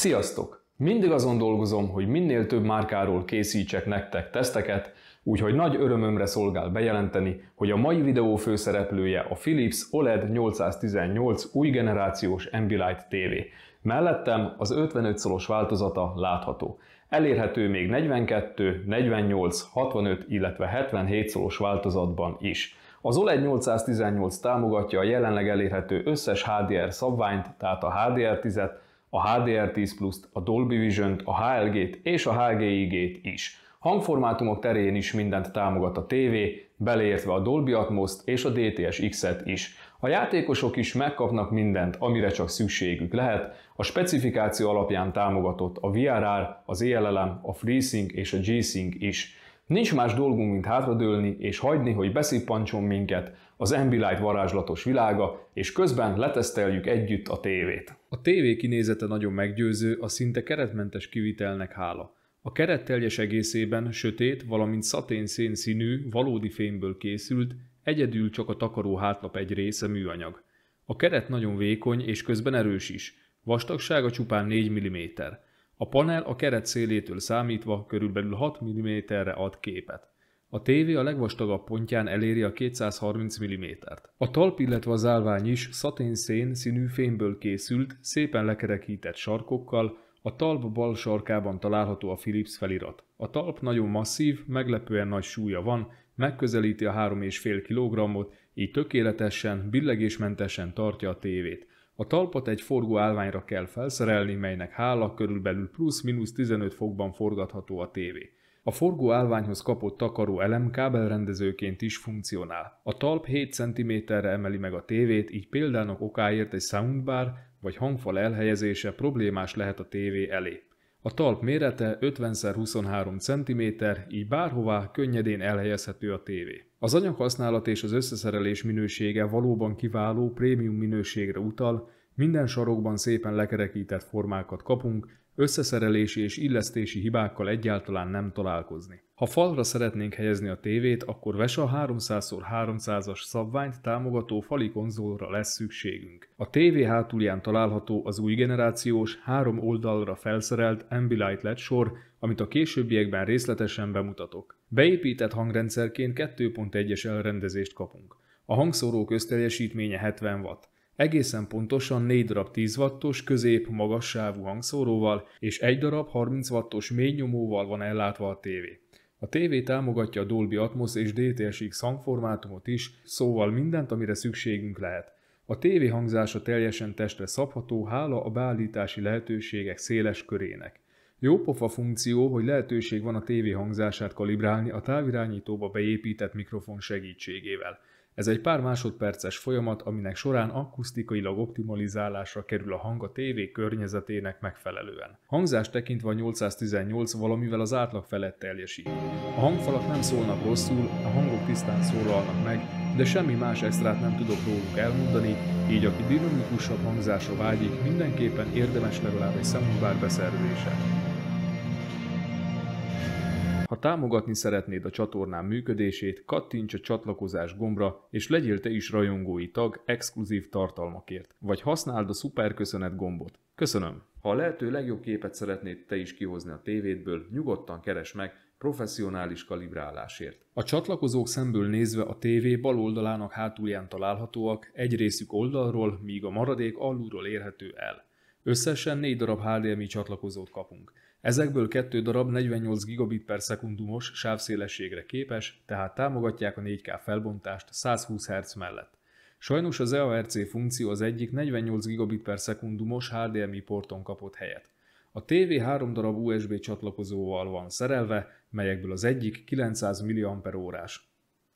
Sziasztok! Mindig azon dolgozom, hogy minél több márkáról készítsek nektek teszteket, úgyhogy nagy örömömre szolgál bejelenteni, hogy a mai videó főszereplője a Philips OLED 818 új generációs Ambilight TV. Mellettem az 55 szolos változata látható. Elérhető még 42, 48, 65, illetve 77 szolos változatban is. Az OLED 818 támogatja a jelenleg elérhető összes HDR szabványt, tehát a HDR10-et, a HDR10 Plus-t, a Dolby Vision-t, a HLG-t és a HGIG-t is. Hangformátumok terén is mindent támogat a TV, beleértve a Dolby Atmos-t és a DTS-X-et is. A játékosok is megkapnak mindent, amire csak szükségük lehet. A specifikáció alapján támogatott a VRR, az ELLM, a FreeSync és a G-Sync is. Nincs más dolgunk, mint hátradőlni és hagyni, hogy beszippancson minket az Ambilight varázslatos világa, és közben leteszteljük együtt a tévét. A tévé kinézete nagyon meggyőző, a szinte keretmentes kivitelnek hála. A keret teljes egészében sötét, valamint szatén-szén színű, valódi fémből készült, egyedül csak a takaró hátlap egy része műanyag. A keret nagyon vékony és közben erős is, vastagsága csupán 4 mm. A panel a keret szélétől számítva körülbelül 6 mm-re ad képet. A tévé a legvastagabb pontján eléri a 230 mm-t. A talp, illetve az állvány is szatén-szén színű fémből készült, szépen lekerekített sarkokkal, a talp bal sarkában található a Philips felirat. A talp nagyon masszív, meglepően nagy súlya van, megközelíti a 3,5 kg-ot, így tökéletesen, billegésmentesen tartja a tévét. A talpat egy forgó állványra kell felszerelni, melynek hála körülbelül plusz-minusz 15 fokban forgatható a tévé. A forgó állványhoz kapott takaró elem kábelrendezőként is funkcionál. A talp 7 cm-re emeli meg a tévét, így példának okáért egy soundbar vagy hangfal elhelyezése problémás lehet a tévé elé. A talp mérete 50x23 cm, így bárhová könnyedén elhelyezhető a tévé. Az anyaghasználat és az összeszerelés minősége valóban kiváló prémium minőségre utal, minden sarokban szépen lekerekített formákat kapunk, összeszerelési és illesztési hibákkal egyáltalán nem találkozni. Ha falra szeretnénk helyezni a tévét, akkor VESA 300x300-as szabványt támogató fali konzolra lesz szükségünk. A tévé hátulján található az új generációs, 3 oldalra felszerelt Ambilight LED sor, amit a későbbiekben részletesen bemutatok. Beépített hangrendszerként 2.1-es elrendezést kapunk. A hangszóró közteljesítménye 70 Watt. Egészen pontosan 4 darab 10 wattos közép-magas-sávú hangszóróval és 1 darab 30 wattos mélynyomóval van ellátva a tévé. A tévé támogatja a Dolby Atmos és DTS-X hangformátumot is, szóval mindent, amire szükségünk lehet. A tévé hangzása teljesen testre szabható, hála a beállítási lehetőségek széles körének. Jópofa funkció, hogy lehetőség van a tévé hangzását kalibrálni a távirányítóba beépített mikrofon segítségével. Ez egy pár másodperces folyamat, aminek során akusztikailag optimalizálásra kerül a hang a tévé környezetének megfelelően. Hangzást tekintve a 818 valamivel az átlag felett teljesít. A hangfalak nem szólnak rosszul, a hangok tisztán szólalnak meg, de semmi más extrát nem tudok róluk elmondani, így aki dinamikusabb hangzásra vágyik, mindenképpen érdemes legalább egy soundbar beszerzése. Ha támogatni szeretnéd a csatornám működését, kattints a csatlakozás gombra, és legyél te is rajongói tag exkluzív tartalmakért, vagy használd a szuperköszönet gombot. Köszönöm! Ha a lehető legjobb képet szeretnéd te is kihozni a tévédből, nyugodtan keresd meg professzionális kalibrálásért. A csatlakozók szemből nézve a tévé bal oldalának hátulján találhatóak, egy részük oldalról, míg a maradék alulról érhető el. Összesen 4 darab HDMI csatlakozót kapunk. Ezekből 2 darab 48 Gbps sávszélességre képes, tehát támogatják a 4K felbontást 120 Hz mellett. Sajnos az EARC funkció az egyik 48 Gbps HDMI porton kapott helyet. A TV 3 darab USB csatlakozóval van szerelve, melyekből az egyik 900 mAh.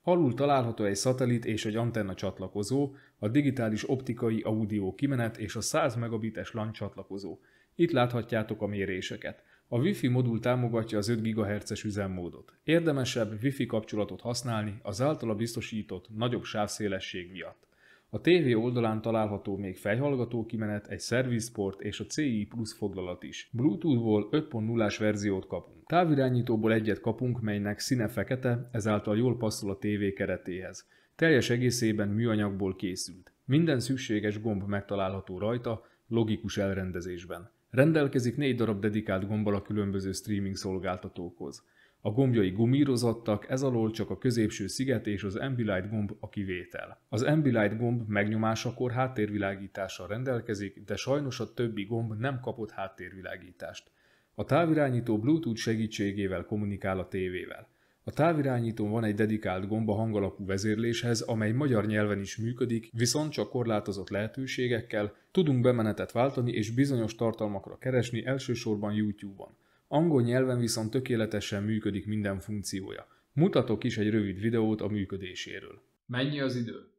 Alul található egy szatellit és egy antenna csatlakozó, a digitális optikai audio kimenet és a 100 Mbites LAN csatlakozó. Itt láthatjátok a méréseket. A Wi-Fi modul támogatja az 5 GHz-es üzemmódot. Érdemesebb Wi-Fi kapcsolatot használni az általa biztosított nagyobb sávszélesség miatt. A TV oldalán található még fejhallgató kimenet, egy serviceport és a CI Plus foglalat is. Bluetooth-ból 5.0-ás verziót kapunk. Távirányítóból egyet kapunk, melynek színe fekete, ezáltal jól passzol a TV keretéhez. Teljes egészében műanyagból készült. Minden szükséges gomb megtalálható rajta, logikus elrendezésben. Rendelkezik 4 darab dedikált gombbal a különböző streaming szolgáltatókhoz. A gombjai gumírozottak, ez alól csak a középső sziget és az Ambilight gomb a kivétel. Az Ambilight gomb megnyomásakor háttérvilágítással rendelkezik, de sajnos a többi gomb nem kapott háttérvilágítást. A távirányító Bluetooth segítségével kommunikál a tévével. A távirányítón van egy dedikált gomb a hangalapú vezérléshez, amely magyar nyelven is működik, viszont csak korlátozott lehetőségekkel, tudunk bemenetet váltani és bizonyos tartalmakra keresni, elsősorban YouTube-on. Angol nyelven viszont tökéletesen működik minden funkciója. Mutatok is egy rövid videót a működéséről. Mennyi az idő?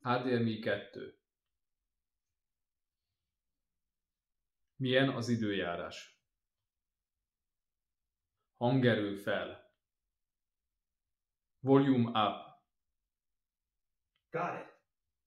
HDMI 2. Milyen az időjárás? Hangerő fel. Volume up. Got it.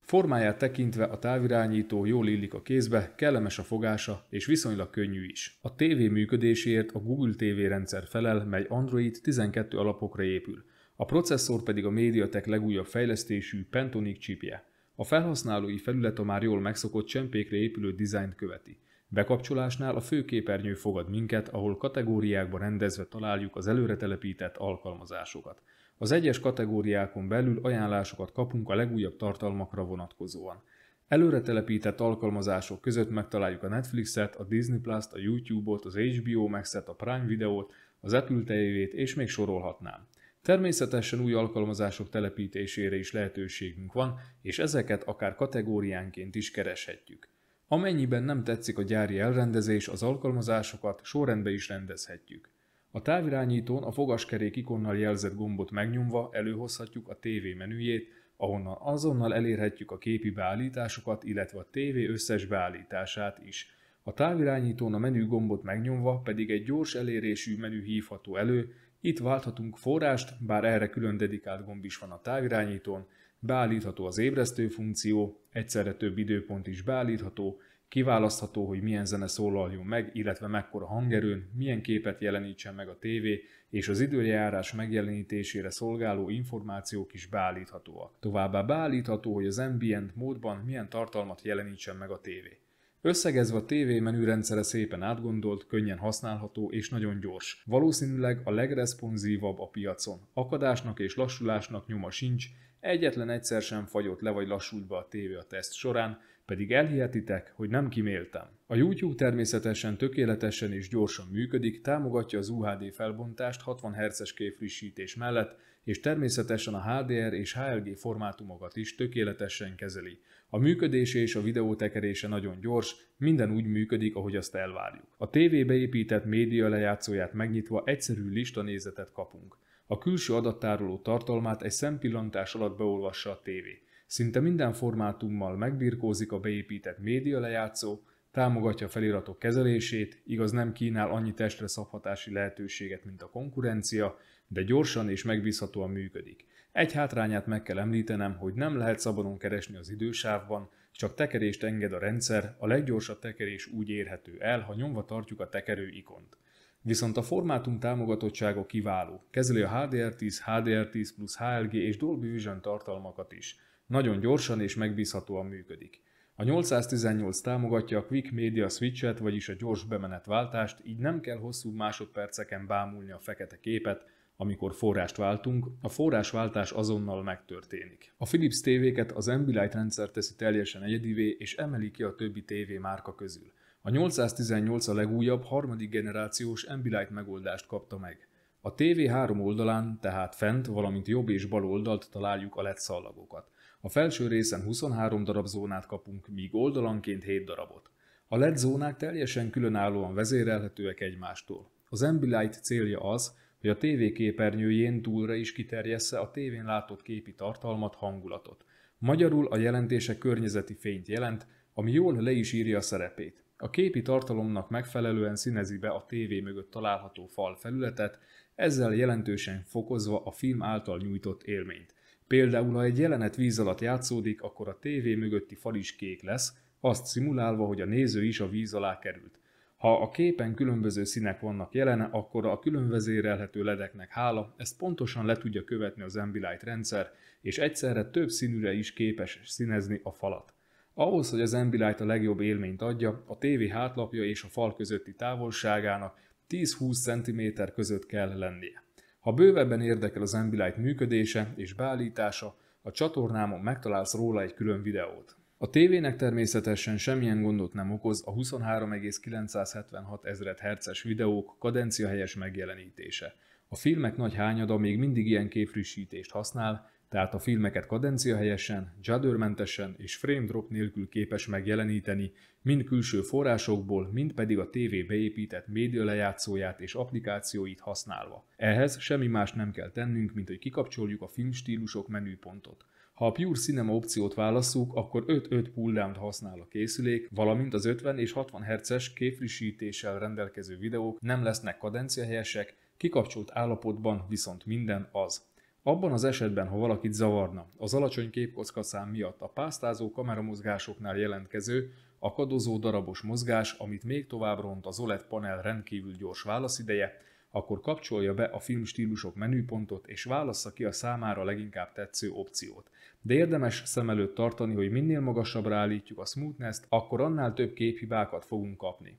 Formáját tekintve a távirányító jól illik a kézbe, kellemes a fogása és viszonylag könnyű is. A TV működéséért a Google TV rendszer felel, mely Android 12 alapokra épül. A processzor pedig a MediaTek legújabb fejlesztésű Pentonic chipje. A felhasználói felület a már jól megszokott csempékre épülő dizájnt követi. Bekapcsolásnál a főképernyő fogad minket, ahol kategóriákba rendezve találjuk az előre telepített alkalmazásokat. Az egyes kategóriákon belül ajánlásokat kapunk a legújabb tartalmakra vonatkozóan. Előre telepített alkalmazások között megtaláljuk a Netflixet, a Disney Plus-t, a YouTube-ot, az HBO Max-et, a Prime Videót, az Apple TV-t és még sorolhatnám. Természetesen új alkalmazások telepítésére is lehetőségünk van, és ezeket akár kategóriánként is kereshetjük. Amennyiben nem tetszik a gyári elrendezés, az alkalmazásokat sorrendbe is rendezhetjük. A távirányítón a fogaskerék ikonnal jelzett gombot megnyomva előhozhatjuk a TV menüjét, ahonnan azonnal elérhetjük a képi beállításokat, illetve a TV összes beállítását is. A távirányítón a menü gombot megnyomva pedig egy gyors elérésű menü hívható elő, itt válthatunk forrást, bár erre külön dedikált gomb is van a távirányítón, beállítható az ébresztő funkció, egyszerre több időpont is beállítható, kiválasztható, hogy milyen zene szólaljon meg, illetve mekkora hangerőn, milyen képet jelenítsen meg a tévé, és az időjárás megjelenítésére szolgáló információk is beállíthatóak. Továbbá beállítható, hogy az ambient módban milyen tartalmat jelenítsen meg a tévé. Összegezve a TV menürendszere szépen átgondolt, könnyen használható és nagyon gyors. Valószínűleg a legreszponzívabb a piacon. Akadásnak és lassulásnak nyoma sincs, egyetlen egyszer sem fagyott le vagy lassult be a tévé a teszt során, pedig elhihetitek, hogy nem kiméltem. A YouTube természetesen tökéletesen és gyorsan működik, támogatja az UHD felbontást 60 Hz-es képfrissítés mellett, és természetesen a HDR és HLG formátumokat is tökéletesen kezeli. A működése és a videótekerése nagyon gyors, minden úgy működik, ahogy azt elvárjuk. A tévébe épített média lejátszóját megnyitva egyszerű listanézetet kapunk. A külső adattároló tartalmát egy szempillantás alatt beolvassa a tévé. Szinte minden formátummal megbirkózik a beépített média lejátszó, támogatja a feliratok kezelését, igaz nem kínál annyi testre szabhatási lehetőséget, mint a konkurencia, de gyorsan és megbízhatóan működik. Egy hátrányát meg kell említenem, hogy nem lehet szabadon keresni az idősávban, csak tekerést enged a rendszer, a leggyorsabb tekerés úgy érhető el, ha nyomva tartjuk a tekerő ikont. Viszont a formátum támogatottsága kiváló, kezeli a HDR10, HDR10 plusz HLG és Dolby Vision tartalmakat is. Nagyon gyorsan és megbízhatóan működik. A 818 támogatja a Quick Media Switch-et, vagyis a gyors bemenetváltást, így nem kell hosszú másodperceken bámulni a fekete képet, amikor forrást váltunk, a forrásváltás azonnal megtörténik. A Philips tévéket az Ambilight rendszer teszi teljesen egyedivé és emeli ki a többi TV márka közül. A 818 a legújabb, harmadik generációs Ambilight megoldást kapta meg. A TV három oldalán, tehát fent, valamint jobb és bal oldalt találjuk a LED szallagokat. A felső részen 23 darab zónát kapunk, míg oldalanként 7 darabot. A LED zónák teljesen különállóan vezérelhetőek egymástól. Az Ambilight célja az, hogy a TV képernyőjén túlra is kiterjessze a tévén látott képi tartalmat, hangulatot. Magyarul a jelentése környezeti fényt jelent, ami jól le is írja a szerepét. A képi tartalomnak megfelelően színezi be a tévé mögött található fal felületet, ezzel jelentősen fokozva a film által nyújtott élményt. Például, ha egy jelenet víz alatt játszódik, akkor a tévé mögötti fal is kék lesz, azt szimulálva, hogy a néző is a víz alá került. Ha a képen különböző színek vannak jelen, akkor a különvezérelhető ledeknek hála, ezt pontosan le tudja követni az Ambilight rendszer, és egyszerre több színűre is képes színezni a falat. Ahhoz, hogy az Ambilight a legjobb élményt adja, a tévé hátlapja és a fal közötti távolságának 10-20 cm között kell lennie. Ha bővebben érdekel az Ambilight működése és beállítása, a csatornámon megtalálsz róla egy külön videót. A tévének természetesen semmilyen gondot nem okoz a 23,976 ezred hertzes videók kadenciahelyes megjelenítése. A filmek nagy hányada még mindig ilyen képfrissítést használ, tehát a filmeket kadenciahelyesen, juddermentesen és frame drop nélkül képes megjeleníteni, mind külső forrásokból, mind pedig a tévé beépített médialejátszóját és applikációit használva. Ehhez semmi más nem kell tennünk, mint hogy kikapcsoljuk a filmstílusok menüpontot. Ha a Pure Cinema opciót válasszuk, akkor 5-5 pull-down-t használ a készülék, valamint az 50 és 60 Hz képfrissítéssel rendelkező videók nem lesznek kadenciahelyesek, kikapcsolt állapotban viszont minden az. Abban az esetben, ha valakit zavarna az alacsony képkockaszám miatt a pásztázó kameramozgásoknál jelentkező, akadozó darabos mozgás, amit még tovább ront az OLED panel rendkívül gyors válaszideje, akkor kapcsolja be a filmstílusok menüpontot és válassza ki a számára leginkább tetsző opciót. De érdemes szem előtt tartani, hogy minél magasabbra állítjuk a smoothness-t, akkor annál több képhibákat fogunk kapni.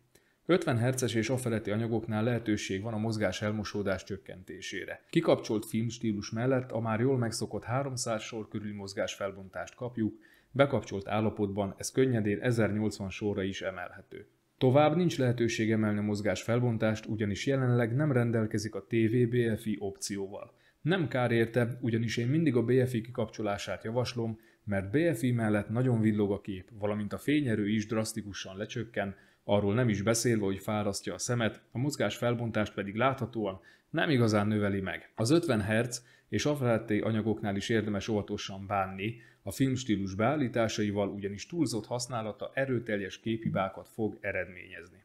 50 Hz és afeletti anyagoknál lehetőség van a mozgás elmosódás csökkentésére. Kikapcsolt filmstílus mellett a már jól megszokott 300 sor körüli mozgásfelbontást kapjuk, bekapcsolt állapotban ez könnyedén 1080 sorra is emelhető. Tovább nincs lehetőség emelni a mozgás felbontást, ugyanis jelenleg nem rendelkezik a TV BFI opcióval. Nem kár érte, ugyanis én mindig a BFI kikapcsolását javaslom, mert BFI mellett nagyon villog a kép, valamint a fényerő is drasztikusan lecsökken, arról nem is beszélve, hogy fárasztja a szemet, a mozgás felbontást pedig láthatóan nem igazán növeli meg. Az 50 Hz és afeletti anyagoknál is érdemes óvatosan bánni, a filmstílus beállításaival ugyanis túlzott használata erőteljes képhibákat fog eredményezni.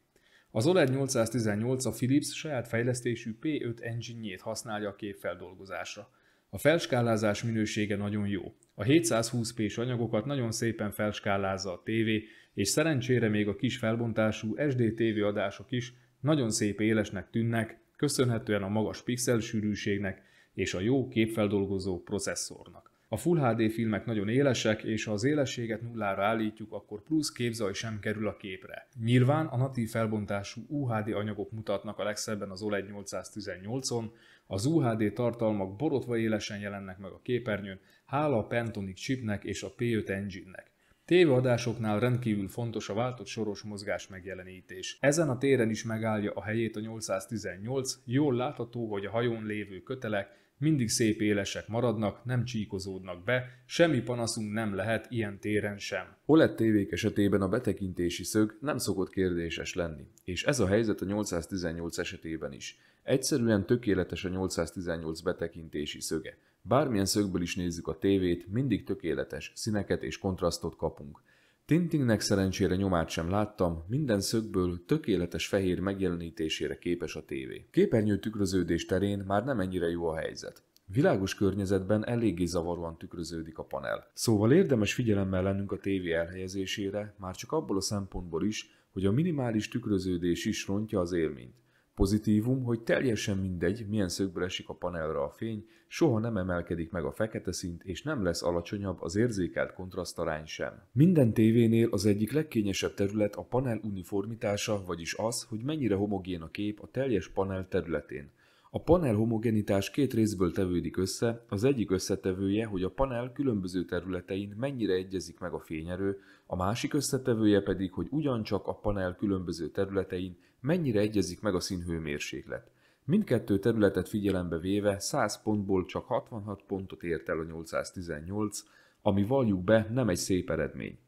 Az OLED 818 a Philips saját fejlesztésű P5 engine-jét használja a képfeldolgozásra. A felskálázás minősége nagyon jó. A 720p-s anyagokat nagyon szépen felskálázza a tévé, és szerencsére még a kis felbontású SD TV adások is nagyon szép élesnek tűnnek, köszönhetően a magas pixelsűrűségnek és a jó képfeldolgozó processzornak. A Full HD filmek nagyon élesek, és ha az élességet nullára állítjuk, akkor plusz képzaj sem kerül a képre. Nyilván a natív felbontású UHD anyagok mutatnak a legszebben az OLED 818-on, az UHD tartalmak borotva élesen jelennek meg a képernyőn, hála a Pentonic chipnek és a P5 engine-nek. Tévéadásoknál rendkívül fontos a váltott soros mozgás megjelenítés. Ezen a téren is megállja a helyét a 818, jól látható, hogy a hajón lévő kötelek mindig szép élesek maradnak, nem csíkozódnak be, semmi panaszunk nem lehet ilyen téren sem. OLED tévék esetében a betekintési szög nem szokott kérdéses lenni, és ez a helyzet a 818 esetében is. Egyszerűen tökéletes a 818 betekintési szöge. Bármilyen szögből is nézzük a tévét, mindig tökéletes színeket és kontrasztot kapunk. Tintingnek szerencsére nyomát sem láttam, minden szögből tökéletes fehér megjelenítésére képes a tévé. Képernyő tükröződés terén már nem ennyire jó a helyzet. Világos környezetben eléggé zavaróan tükröződik a panel. Szóval érdemes figyelemmel lennünk a tévé elhelyezésére, már csak abból a szempontból is, hogy a minimális tükröződés is rontja az élményt. Pozitívum, hogy teljesen mindegy, milyen szögből esik a panelre a fény, soha nem emelkedik meg a fekete szint, és nem lesz alacsonyabb az érzékelt kontrasztarány sem. Minden tévénél az egyik legkényesebb terület a panel uniformitása, vagyis az, hogy mennyire homogén a kép a teljes panel területén. A panel homogenitás két részből tevődik össze, az egyik összetevője, hogy a panel különböző területein mennyire egyezik meg a fényerő, a másik összetevője pedig, hogy ugyancsak a panel különböző területein mennyire egyezik meg a színhőmérséklet. Mindkettő területet figyelembe véve 100 pontból csak 66 pontot ért el a 818, ami valljuk be nem egy szép eredmény.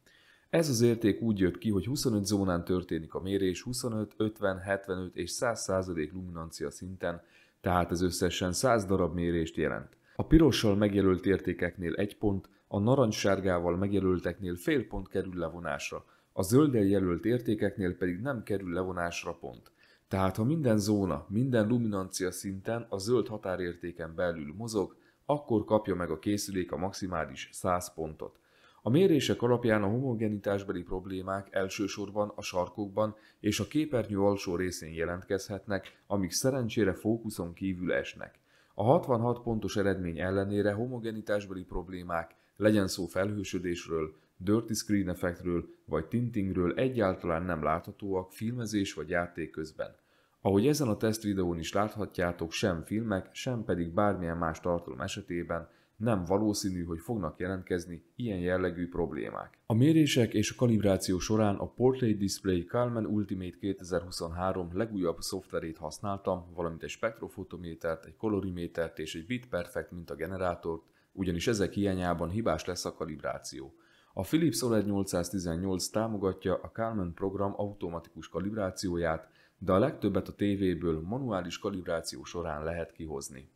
Ez az érték úgy jött ki, hogy 25 zónán történik a mérés 25, 50, 75 és 100% luminancia szinten, tehát ez összesen 100 darab mérést jelent. A pirossal megjelölt értékeknél 1 pont, a narancssárgával megjelölteknél fél pont kerül levonásra, a zölddel jelölt értékeknél pedig nem kerül levonásra pont. Tehát ha minden zóna, minden luminancia szinten a zöld határértéken belül mozog, akkor kapja meg a készülék a maximális 100 pontot. A mérések alapján a homogenitásbeli problémák elsősorban a sarkokban és a képernyő alsó részén jelentkezhetnek, amik szerencsére fókuszon kívül esnek. A 66 pontos eredmény ellenére homogenitásbeli problémák, legyen szó felhősödésről, dirty screen effektről vagy tintingről egyáltalán nem láthatóak filmezés vagy játék közben. Ahogy ezen a teszt videón is láthatjátok, sem filmek, sem pedig bármilyen más tartalom esetében nem valószínű, hogy fognak jelentkezni ilyen jellegű problémák. A mérések és a kalibráció során a Portrait Display Calman Ultimate 2023 legújabb szoftverét használtam, valamint egy spektrofotométert, egy kolorimétert és egy BitPerfect mintagenerátort, ugyanis ezek hiányában hibás lesz a kalibráció. A Philips OLED 818 támogatja a Calman program automatikus kalibrációját, de a legtöbbet a tévéből manuális kalibráció során lehet kihozni.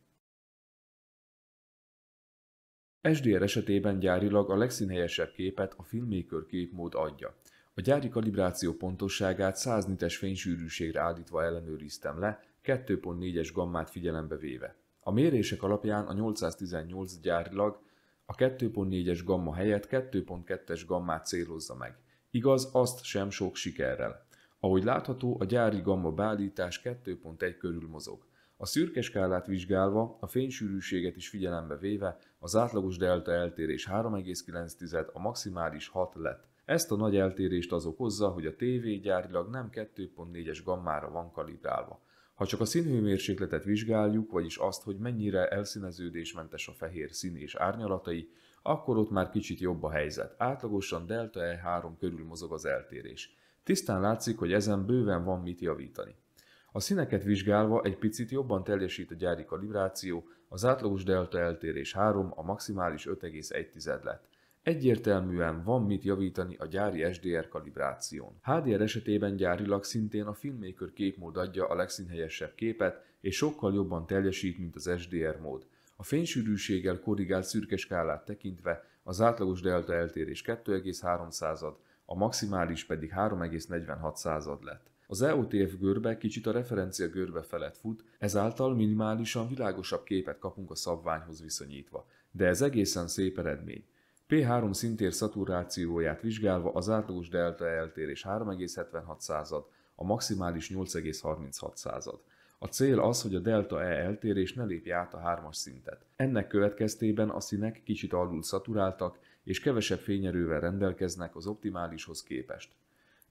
SDR esetében gyárilag a legszínhelyesebb képet a Filmmaker képmód adja. A gyári kalibráció pontosságát 100 nites fénysűrűségre állítva ellenőriztem le, 2.4-es gammát figyelembe véve. A mérések alapján a 818 gyárilag a 2.4-es gamma helyett 2.2-es gammát célozza meg. Igaz, azt sem sok sikerrel. Ahogy látható, a gyári gamma beállítás 2.1 körül mozog. A szürke skálát vizsgálva, a fénysűrűséget is figyelembe véve, az átlagos delta eltérés 3,9, a maximális 6 lett. Ezt a nagy eltérést az okozza, hogy a tévé gyárilag nem 2.4-es gammára van kalibrálva. Ha csak a színhőmérsékletet vizsgáljuk, vagyis azt, hogy mennyire elszíneződésmentes a fehér szín és árnyalatai, akkor ott már kicsit jobb a helyzet. Átlagosan delta E3 körül mozog az eltérés. Tisztán látszik, hogy ezen bőven van mit javítani. A színeket vizsgálva egy picit jobban teljesít a gyári kalibráció, az átlagos delta eltérés 3, a maximális 5,1 lett. Egyértelműen van mit javítani a gyári SDR kalibráción. HDR esetében gyárilag szintén a Filmmaker képmód adja a legszínhelyesebb képet, és sokkal jobban teljesít, mint az SDR mód. A fénysűrűséggel korrigált szürke skálát tekintve az átlagos delta eltérés 2,3, a maximális pedig 3,46 lett. Az EOTF görbe kicsit a referencia görbe felett fut, ezáltal minimálisan világosabb képet kapunk a szabványhoz viszonyítva, de ez egészen szép eredmény. P3 szintér szaturációját vizsgálva az átlagos delta eltérés 3,76, a maximális 8,36. A cél az, hogy a delta E eltérés ne lépje át a 3-as szintet. Ennek következtében a színek kicsit alul szaturáltak, és kevesebb fényerővel rendelkeznek az optimálishoz képest.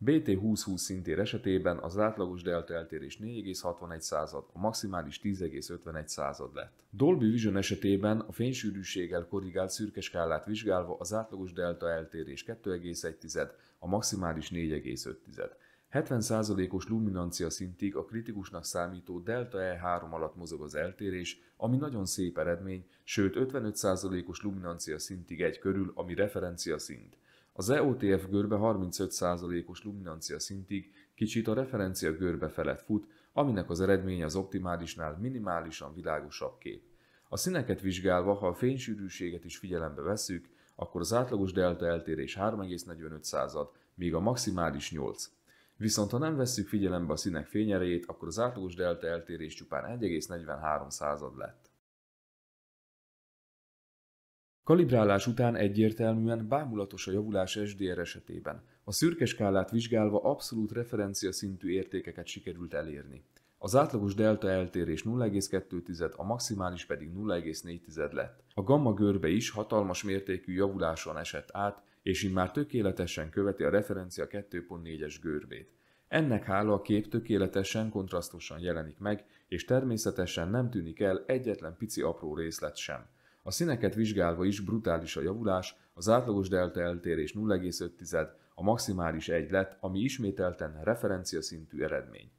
BT2020 szintér esetében az átlagos delta eltérés 4,61, a maximális 10,51 lett. Dolby Vision esetében a fénysűrűséggel korrigált szürke skálát vizsgálva az átlagos delta eltérés 2,1, a maximális 4,5. 70%-os luminancia szintig a kritikusnak számító delta E3 alatt mozog az eltérés, ami nagyon szép eredmény, sőt 55%-os luminancia szintig 1 körül, ami referencia szint. Az EOTF görbe 35%-os luminancia szintig kicsit a referencia görbe felett fut, aminek az eredménye az optimálisnál minimálisan világosabb kép. A színeket vizsgálva, ha a fénysűrűséget is figyelembe vesszük, akkor az átlagos delta eltérés 3,45, míg a maximális 8. Viszont ha nem vesszük figyelembe a színek fényerejét, akkor az átlagos delta eltérés csupán 1,43 lett. Kalibrálás után egyértelműen bámulatos a javulás SDR esetében. A szürke skálát vizsgálva abszolút referencia szintű értékeket sikerült elérni. Az átlagos delta eltérés 0,2, a maximális pedig 0,4 lett. A gamma görbe is hatalmas mértékű javuláson esett át, és immár tökéletesen követi a referencia 2.4-es görbét. Ennek hála a kép tökéletesen, kontrasztosan jelenik meg, és természetesen nem tűnik el egyetlen pici apró részlet sem. A színeket vizsgálva is brutális a javulás, az átlagos delta eltérés 0,5, a maximális 1 lett, ami ismételten referencia szintű eredmény.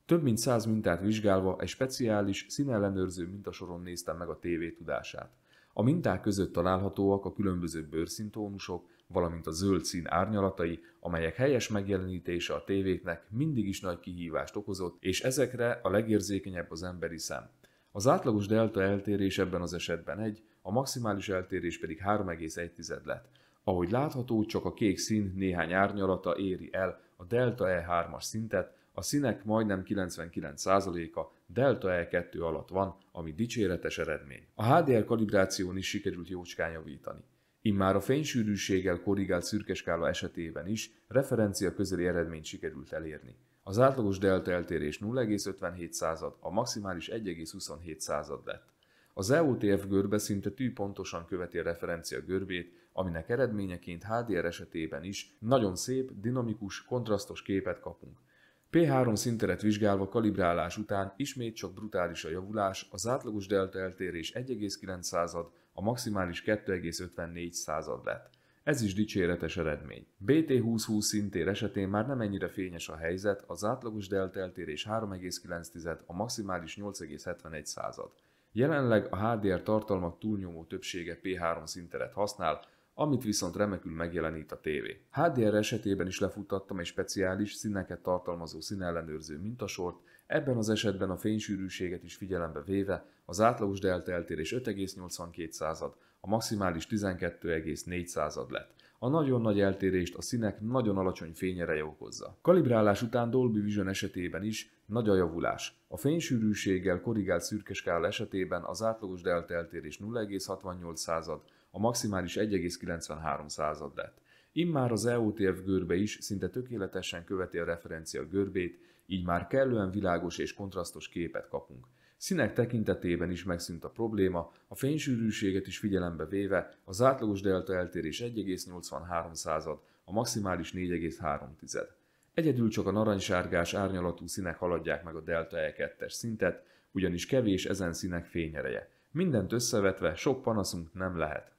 Több mint 100 mintát vizsgálva egy speciális színellenőrző mintasoron néztem meg a tévé tudását. A minták között találhatóak a különböző bőrszíntónusok, valamint a zöld szín árnyalatai, amelyek helyes megjelenítése a tévéknek mindig is nagy kihívást okozott, és ezekre a legérzékenyebb az emberi szem. Az átlagos delta eltérés ebben az esetben 1, a maximális eltérés pedig 3,1 lett. Ahogy látható, csak a kék szín néhány árnyalata éri el a delta E3-as szintet, a színek majdnem 99%-a delta E2 alatt van, ami dicséretes eredmény. A HDR kalibráción is sikerült jócskán javítani. Immár a fénysűrűséggel korrigált szürke skála esetében is referencia közeli eredményt sikerült elérni. Az átlagos delta eltérés 0,57, a maximális 1,27 lett. Az EOTF görbe szinte tűpontosan követi a referencia görbét, aminek eredményeként HDR esetében is nagyon szép, dinamikus, kontrasztos képet kapunk. P3 szinteret vizsgálva kalibrálás után ismét csak brutális a javulás, az átlagos delta eltérés 1,9, a maximális 2,54 lett. Ez is dicséretes eredmény. BT2020 szintér esetén már nem ennyire fényes a helyzet, az átlagos delta eltérés 3,9, a maximális 8,71. Jelenleg a HDR tartalmak túlnyomó többsége P3 szinteret használ, amit viszont remekül megjelenít a tévé. HDR esetében is lefuttattam egy speciális színeket tartalmazó színellenőrző mintasort, ebben az esetben a fénysűrűséget is figyelembe véve az átlagos delta eltérés 5,82, a maximális 12,4 lett. A nagyon nagy eltérést a színek nagyon alacsony fényereje okozza. Kalibrálás után Dolby Vision esetében is nagy a javulás. A fénysűrűséggel korrigált szürkeskála esetében az átlagos delta eltérés 0,68, a maximális 1,93 lett. Immár az EOTF görbe is szinte tökéletesen követi a referencia görbét, így már kellően világos és kontrasztos képet kapunk. Színek tekintetében is megszűnt a probléma, a fénysűrűséget is figyelembe véve az átlagos delta eltérés 1,83, a maximális 4,3. Egyedül csak a narancssárgás árnyalatú színek haladják meg a delta E2-es szintet, ugyanis kevés ezen színek fényereje. Mindent összevetve sok panaszunk nem lehet.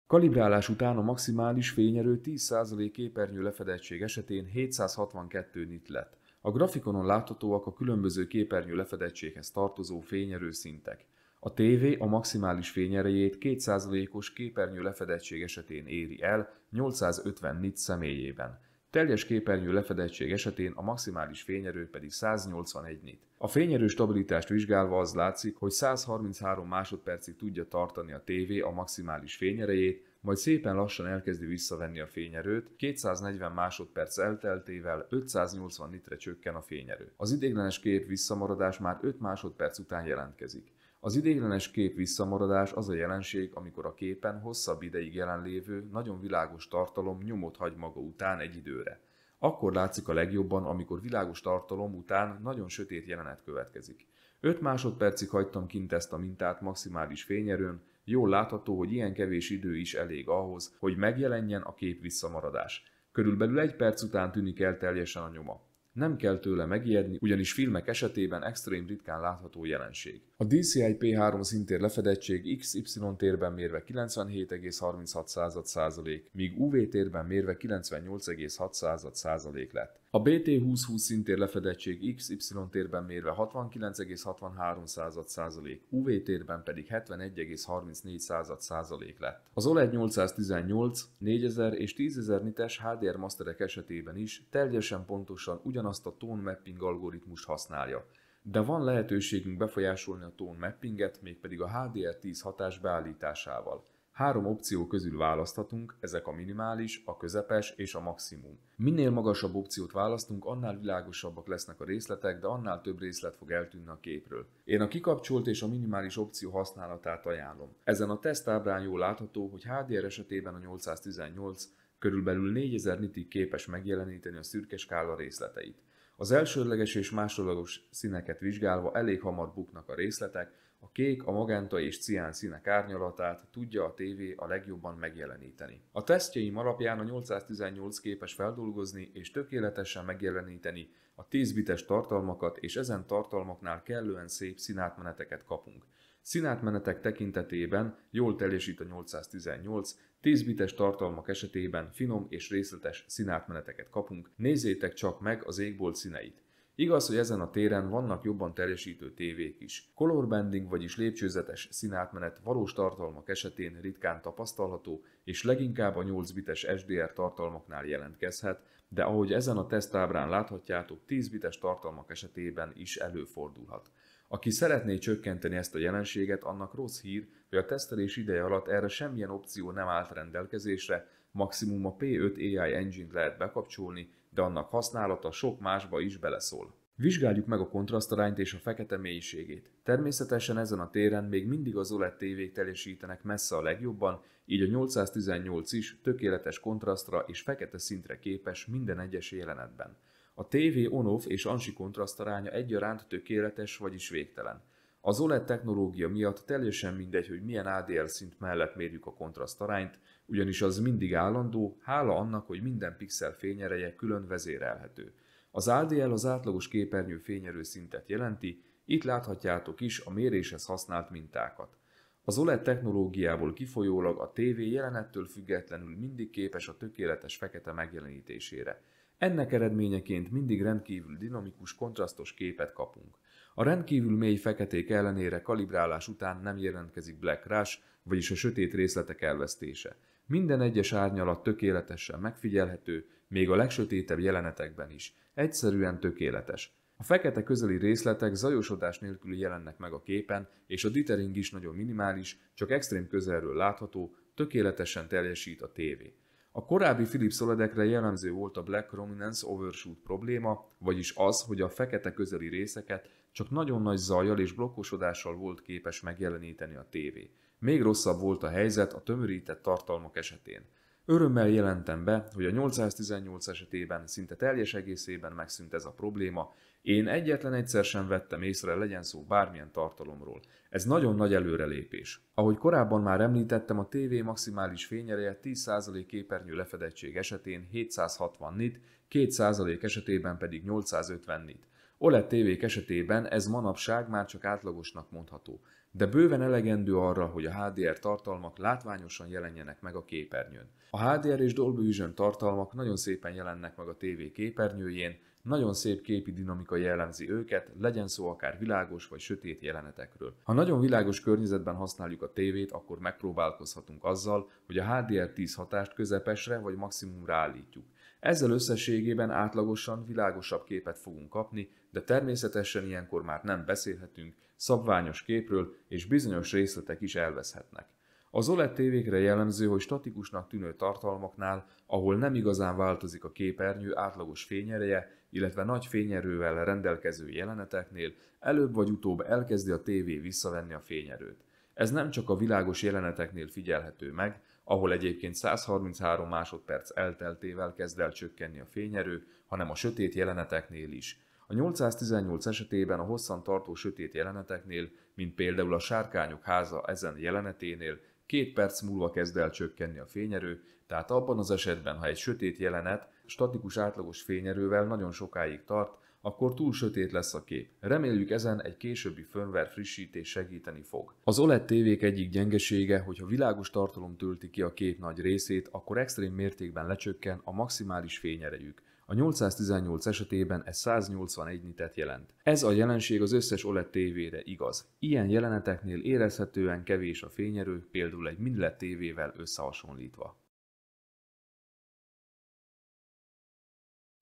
Kalibrálás után a maximális fényerő 10% képernyő lefedettség esetén 762 nit lett. A grafikonon láthatóak a különböző képernyő lefedettséghez tartozó fényerő szintek. A tévé a maximális fényerejét 2%-os képernyő lefedettség esetén éri el 850 nit személyében. Teljes képernyő lefedettség esetén a maximális fényerő pedig 181 nit. A fényerő stabilitást vizsgálva az látszik, hogy 133 másodpercig tudja tartani a tévé a maximális fényerejét, majd szépen lassan elkezdi visszavenni a fényerőt, 240 másodperc elteltével 580 nitre csökken a fényerő. Az ideiglenes kép visszamaradás már 5 másodperc után jelentkezik. Az ideiglenes kép visszamaradás az a jelenség, amikor a képen hosszabb ideig jelenlévő, nagyon világos tartalom nyomot hagy maga után egy időre. Akkor látszik a legjobban, amikor világos tartalom után nagyon sötét jelenet következik. 5 másodpercig hagytam kint ezt a mintát maximális fényerőn, jól látható, hogy ilyen kevés idő is elég ahhoz, hogy megjelenjen a kép visszamaradás. Körülbelül 1 perc után tűnik el teljesen a nyoma. Nem kell tőle megijedni, ugyanis filmek esetében extrém ritkán látható jelenség. A DCI P3 szintér lefedettség XY térben mérve 97,36%, míg UV térben mérve 98,6% lett. A BT2020 szintér lefedettség XY térben mérve 69,63%, UV térben pedig 71,34% lett. Az OLED 818, 4000 és 10.000 nites HDR masterek esetében is teljesen pontosan ugyanazt a tone mapping algoritmust használja. De van lehetőségünk befolyásolni a tone mappinget, mégpedig a HDR10 hatás beállításával. 3 opció közül választhatunk, ezek a minimális, a közepes és a maximum. Minél magasabb opciót választunk, annál világosabbak lesznek a részletek, de annál több részlet fog eltűnni a képről. Én a kikapcsolt és a minimális opció használatát ajánlom. Ezen a tesztábrán jól látható, hogy HDR esetében a 818 körülbelül 4000 nitig képes megjeleníteni a szürke skála részleteit. Az elsődleges és másodlagos színeket vizsgálva elég hamar buknak a részletek, a kék, a magenta és cián színek árnyalatát tudja a tévé a legjobban megjeleníteni. A tesztjeim alapján a 818 képes feldolgozni és tökéletesen megjeleníteni a 10 bites tartalmakat, és ezen tartalmaknál kellően szép színátmeneteket kapunk. Színátmenetek tekintetében jól teljesít a 818, 10 bites tartalmak esetében finom és részletes színátmeneteket kapunk, nézzétek csak meg az égbolt színeit. Igaz, hogy ezen a téren vannak jobban teljesítő tévék is. Color banding, vagyis lépcsőzetes színátmenet valós tartalmak esetén ritkán tapasztalható, és leginkább a 8 bites SDR tartalmaknál jelentkezhet, de ahogy ezen a tesztábrán láthatjátok, 10 bites tartalmak esetében is előfordulhat. Aki szeretné csökkenteni ezt a jelenséget, annak rossz hír, hogy a tesztelés ideje alatt erre semmilyen opció nem állt rendelkezésre, maximum a P5 AI Engine-t lehet bekapcsolni, de annak használata sok másba is beleszól. Vizsgáljuk meg a kontrasztarányt és a fekete mélységét. Természetesen ezen a téren még mindig az OLED tévék teljesítenek messze a legjobban, így a 818 is tökéletes kontrasztra és fekete szintre képes minden egyes jelenetben. A TV on-off és ANSI kontrasztaránya egyaránt tökéletes, vagyis végtelen. Az OLED technológia miatt teljesen mindegy, hogy milyen ADR szint mellett mérjük a kontrasztarányt, ugyanis az mindig állandó, hála annak, hogy minden pixel fényereje külön vezérelhető. Az ADL az átlagos képernyő fényerő szintet jelenti, itt láthatjátok is a méréshez használt mintákat. Az OLED technológiából kifolyólag a TV jelenettől függetlenül mindig képes a tökéletes fekete megjelenítésére. Ennek eredményeként mindig rendkívül dinamikus, kontrasztos képet kapunk. A rendkívül mély feketék ellenére kalibrálás után nem jelentkezik black rush, vagyis a sötét részletek elvesztése. Minden egyes árnyalat tökéletesen megfigyelhető, még a legsötétebb jelenetekben is. Egyszerűen tökéletes. A fekete közeli részletek zajosodás nélkül jelennek meg a képen, és a dithering is nagyon minimális, csak extrém közelről látható, tökéletesen teljesít a tévé. A korábbi Philips OLED-ekre jellemző volt a Black Prominence Overshoot probléma, vagyis az, hogy a fekete közeli részeket csak nagyon nagy zajjal és blokkosodással volt képes megjeleníteni a tévé. Még rosszabb volt a helyzet a tömörített tartalmak esetén. Örömmel jelentem be, hogy a 818 esetében szinte teljes egészében megszűnt ez a probléma, én egyetlen egyszer sem vettem észre, legyen szó bármilyen tartalomról. Ez nagyon nagy előrelépés. Ahogy korábban már említettem, a TV maximális fényereje 10% képernyő lefedettség esetén 760 nit, 2% esetében pedig 850 nit. OLED tévék esetében ez manapság már csak átlagosnak mondható, de bőven elegendő arra, hogy a HDR tartalmak látványosan jelenjenek meg a képernyőn. A HDR és Dolby Vision tartalmak nagyon szépen jelennek meg a tévé képernyőjén, nagyon szép képi dinamika jellemzi őket, legyen szó akár világos vagy sötét jelenetekről. Ha nagyon világos környezetben használjuk a tévét, akkor megpróbálkozhatunk azzal, hogy a HDR10 hatást közepesre vagy maximumra állítjuk. Ezzel összességében átlagosan világosabb képet fogunk kapni, de természetesen ilyenkor már nem beszélhetünk szabványos képről, és bizonyos részletek is elveszhetnek. Az OLED tévékre jellemző, hogy statikusnak tűnő tartalmaknál, ahol nem igazán változik a képernyő átlagos fényereje, illetve nagy fényerővel rendelkező jeleneteknél előbb vagy utóbb elkezdi a tévé visszavenni a fényerőt. Ez nem csak a világos jeleneteknél figyelhető meg, ahol egyébként 133 másodperc elteltével kezd el csökkenni a fényerő, hanem a sötét jeleneteknél is. A 818 esetében a hosszan tartó sötét jeleneteknél, mint például a Sárkányok háza ezen jeleneténél, 2 perc múlva kezd el csökkenni a fényerő, tehát abban az esetben, ha egy sötét jelenet statikus átlagos fényerővel nagyon sokáig tart, akkor túl sötét lesz a kép. Reméljük ezen egy későbbi firmware frissítés segíteni fog. Az OLED tévék egyik gyengesége, hogyha világos tartalom tölti ki a kép nagy részét, akkor extrém mértékben lecsökken a maximális fényerejük. A 818 esetében ez 181 nitet jelent. Ez a jelenség az összes OLED tévére igaz. Ilyen jeleneteknél érezhetően kevés a fényerő, például egy mini LED tévével összehasonlítva.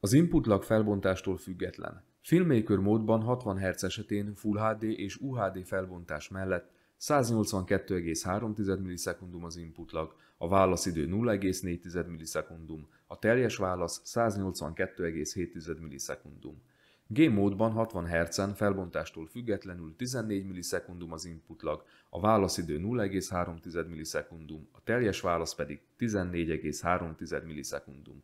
Az input lag felbontástól független. Filmmaker módban 60 Hz esetén Full HD és UHD felbontás mellett 182,3 millisekundum az input lag, a válaszidő 0,4 millisekundum, a teljes válasz 182,7 millisekundum. Game módban 60 Hz-en felbontástól függetlenül 14 millisekundum az input lag, a válaszidő 0,3 millisekundum, a teljes válasz pedig 14,3 millisekundum.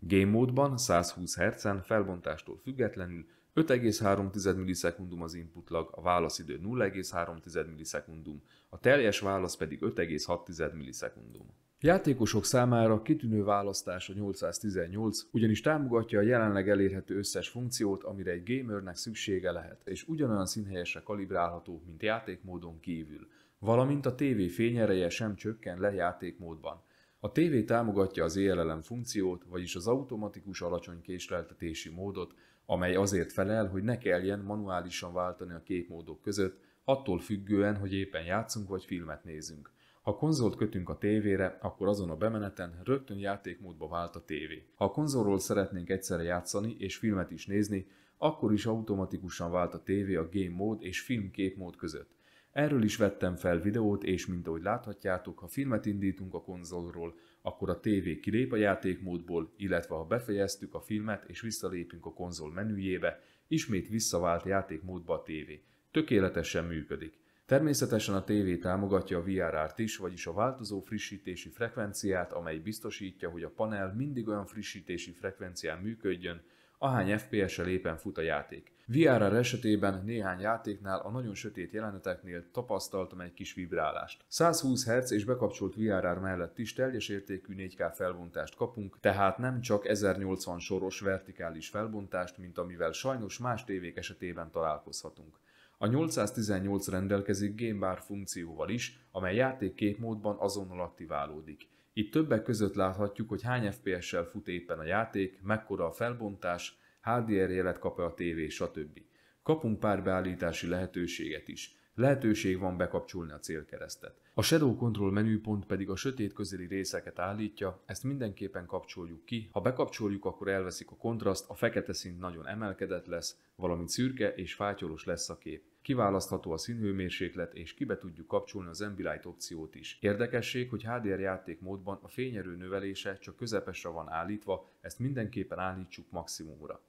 Game módban 120 Hz-en felbontástól függetlenül 5,3 millisekundum az input lag, a válaszidő 0,3 millisekundum, a teljes válasz pedig 5,6 millisekundum. Játékosok számára kitűnő választás a 818, ugyanis támogatja a jelenleg elérhető összes funkciót, amire egy gamernek szüksége lehet, és ugyanolyan színhelyesre kalibrálható, mint játékmódon kívül, valamint a tévé fényereje sem csökken le játékmódban. A TV támogatja az ELLM funkciót, vagyis az automatikus alacsony késleltetési módot, amely azért felel, hogy ne kelljen manuálisan váltani a képmódok között, attól függően, hogy éppen játszunk vagy filmet nézünk. Ha konzolt kötünk a tévére, akkor azon a bemeneten rögtön játékmódba vált a tévé. Ha a konzolról szeretnénk egyszerre játszani és filmet is nézni, akkor is automatikusan vált a tévé a game mód és film képmód között. Erről is vettem fel videót, és mint ahogy láthatjátok, ha filmet indítunk a konzolról, akkor a tévé kilép a játékmódból, illetve ha befejeztük a filmet és visszalépünk a konzol menüjébe, ismét visszavált játékmódba a tévé. Tökéletesen működik. Természetesen a tévé támogatja a VRR-t is, vagyis a változó frissítési frekvenciát, amely biztosítja, hogy a panel mindig olyan frissítési frekvencián működjön, ahány FPS-sel éppen fut a játék. VRR esetében néhány játéknál a nagyon sötét jeleneteknél tapasztaltam egy kis vibrálást. 120 Hz és bekapcsolt VRR mellett is teljes értékű 4K felbontást kapunk, tehát nem csak 1080 soros vertikális felbontást, mint amivel sajnos más tévék esetében találkozhatunk. A 818 rendelkezik Game Bar funkcióval is, amely játék képmódban azonnal aktiválódik. Itt többek között láthatjuk, hogy hány FPS-sel fut éppen a játék, mekkora a felbontás, HDR jelet kap-e a tévé, stb. Kapunk pár beállítási lehetőséget is. Lehetőség van bekapcsolni a célkeresztet. A Shadow Control menüpont pedig a sötét közeli részeket állítja, ezt mindenképpen kapcsoljuk ki. Ha bekapcsoljuk, akkor elveszik a kontraszt, a fekete szín nagyon emelkedett lesz, valamint szürke és fátyolos lesz a kép. Kiválasztható a színhőmérséklet, és kibe tudjuk kapcsolni az Ambilight opciót is. Érdekesség, hogy HDR játékmódban a fényerő növelése csak közepesre van állítva, ezt mindenképpen állítsuk maximumra.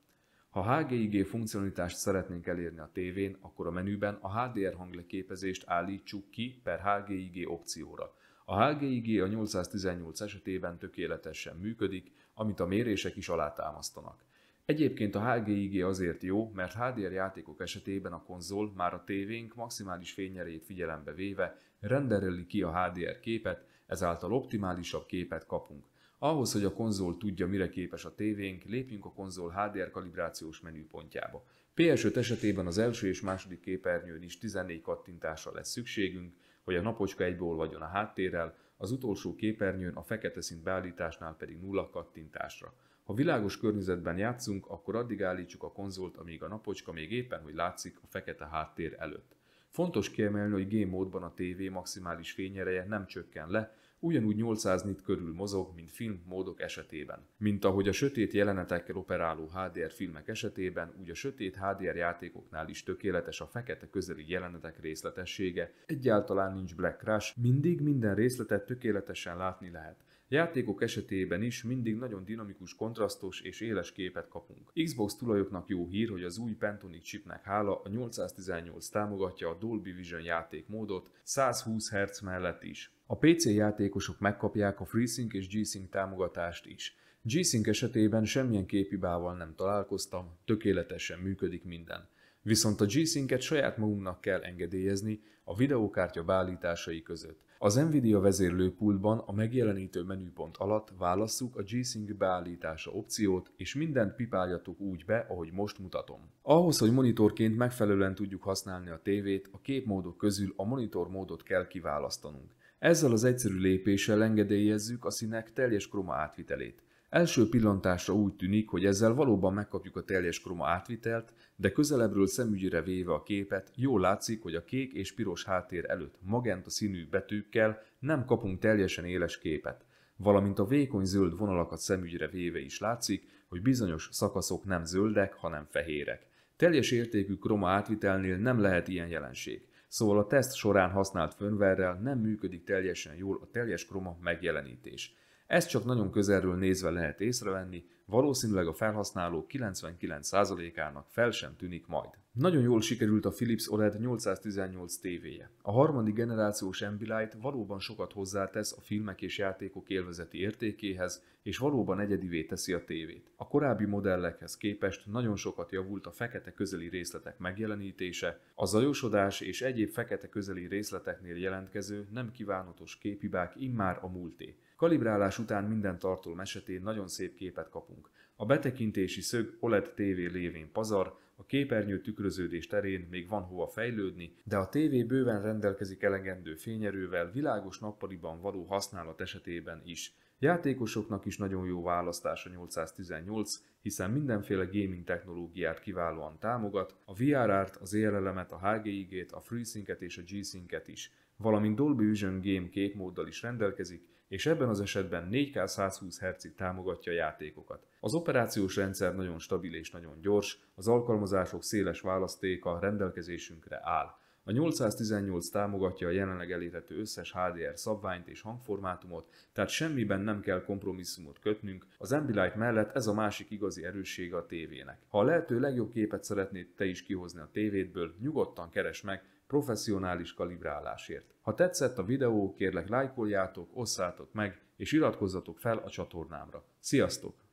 Ha HGIG funkcionalitást szeretnénk elérni a tévén, akkor a menüben a HDR hangleképezést állítsuk ki per HGIG opcióra. A HGIG a 818 esetében tökéletesen működik, amit a mérések is alátámasztanak. Egyébként a HGIG azért jó, mert HDR játékok esetében a konzol már a tévénk maximális fényerejét figyelembe véve rendereli ki a HDR képet, ezáltal optimálisabb képet kapunk. Ahhoz, hogy a konzol tudja, mire képes a tévénk, lépjünk a konzol HDR kalibrációs menüpontjába. PS5 esetében az első és második képernyőn is 14 kattintásra lesz szükségünk, hogy a napocska egybeolvadjon a háttérrel, az utolsó képernyőn a fekete színt beállításnál pedig 0 kattintásra. Ha világos környezetben játszunk, akkor addig állítsuk a konzolt, amíg a napocska még éppen hogy látszik a fekete háttér előtt. Fontos kiemelni, hogy game módban a tévé maximális fényereje nem csökken le, ugyanúgy 800 nit körül mozog, mint filmmódok esetében. Mint ahogy a sötét jelenetekkel operáló HDR filmek esetében, úgy a sötét HDR játékoknál is tökéletes a fekete közeli jelenetek részletessége, egyáltalán nincs black crash, mindig minden részletet tökéletesen látni lehet. Játékok esetében is mindig nagyon dinamikus, kontrasztos és éles képet kapunk. Xbox tulajoknak jó hír, hogy az új Pentonic chipnek hála a 818 támogatja a Dolby Vision játékmódot 120 Hz mellett is. A PC játékosok megkapják a FreeSync és G-Sync támogatást is. G-Sync esetében semmilyen képhibával nem találkoztam, tökéletesen működik minden. Viszont a G-Sync-et saját magunknak kell engedélyezni a videókártya beállításai között. Az Nvidia vezérlőpultban a megjelenítő menüpont alatt válasszuk a G-Sync beállítása opciót, és mindent pipáljatok úgy be, ahogy most mutatom. Ahhoz, hogy monitorként megfelelően tudjuk használni a tévét, a képmódok közül a monitor módot kell kiválasztanunk. Ezzel az egyszerű lépéssel engedélyezzük a színek teljes kroma átvitelét. Első pillantásra úgy tűnik, hogy ezzel valóban megkapjuk a teljes kroma átvitelt, de közelebbről szemügyre véve a képet jól látszik, hogy a kék és piros háttér előtt magenta színű betűkkel nem kapunk teljesen éles képet. Valamint a vékony zöld vonalakat szemügyre véve is látszik, hogy bizonyos szakaszok nem zöldek, hanem fehérek. Teljes értékű kroma átvitelnél nem lehet ilyen jelenség. Szóval a teszt során használt firmware-rel nem működik teljesen jól a teljes kroma megjelenítés. Ezt csak nagyon közelről nézve lehet észrevenni, valószínűleg a felhasználók 99%-ának fel sem tűnik majd. Nagyon jól sikerült a Philips OLED 818 tévéje. A harmadik generációs Ambilight valóban sokat hozzátesz a filmek és játékok élvezeti értékéhez, és valóban egyedivé teszi a tévét. A korábbi modellekhez képest nagyon sokat javult a fekete közeli részletek megjelenítése, a zajosodás és egyéb fekete közeli részleteknél jelentkező nem kívánatos képhibák immár a múlté. Kalibrálás után minden tartalom esetén nagyon szép képet kapunk. A betekintési szög OLED TV lévén pazar, a képernyő tükröződés terén még van hova fejlődni, de a tévé bőven rendelkezik elegendő fényerővel világos nappaliban való használat esetében is. Játékosoknak is nagyon jó választás a 818, hiszen mindenféle gaming technológiát kiválóan támogat, a VRR-t, az ELL-emet, a HGIG-t, a FreeSync-et és a G-Sync-et is, valamint Dolby Vision Game képmóddal is rendelkezik, és ebben az esetben 4K 120 Hz-ig támogatja a játékokat. Az operációs rendszer nagyon stabil és nagyon gyors, az alkalmazások széles választéka rendelkezésünkre áll. A 818 támogatja a jelenleg elérhető összes HDR szabványt és hangformátumot, tehát semmiben nem kell kompromisszumot kötnünk, az Ambilight mellett ez a másik igazi erőssége a tévének. Ha a lehető legjobb képet szeretnéd te is kihozni a tévédből, nyugodtan keresd meg professzionális kalibrálásért. Ha tetszett a videó, kérlek lájkoljátok, osszátok meg, és iratkozzatok fel a csatornámra. Sziasztok!